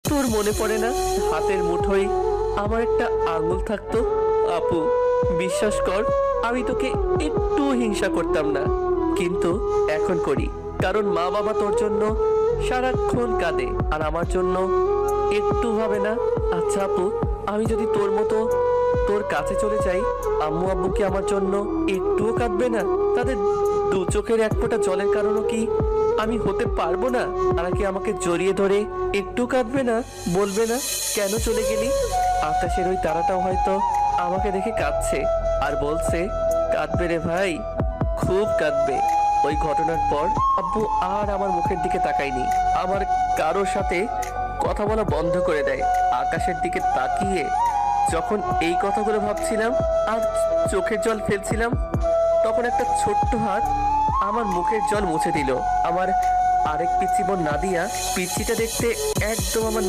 তোর মনে পড়ে না, হাতের মুঠোয় আমার একটা আঙুল থাকতো? আপু, বিশ্বাস কর, আমি তোকে একটু হিংসা করতাম না, কিন্তু এখন করি। কারণ মা বাবা তোর জন্য সারাক্ষণ কাঁদে, আর আমার জন্য একটু ভাবে না। আচ্ছা আপু, আমি যদি তোর মতো তোর কাছে চলে যাই, আম্মু আব্বু কি আমার জন্য একটুও কাঁদবে না? তাদের দু চোখের এক ফোঁটা জলের কারণও কি আমি হতে পারবো না? তারা কি আমাকে জড়িয়ে ধরে একটু কাঁদবে না? বলবে না কেন চলে গেলি? আকাশের ওই তারাটাও হয়তো আমাকে দেখে কাঁদছে, আর বলছে, কাঁদবে রে ভাই, খুব কাঁদবে। ওই ঘটনার পর আব্বু আর আমার মুখের দিকে তাকায়নি, আমার কারোর সাথে কথা বলা বন্ধ করে দেয়। আকাশের দিকে তাকিয়ে যখন এই কথাগুলো ভাবছিলাম আর চোখের জল ফেলছিলাম, তখন একটা ছোট্ট হাত আমার মুখের জল মুছে দিল। আমার আরেক পিচ্চি বোন নাদিয়া, পিচ্চিটা দেখতে একদম আমার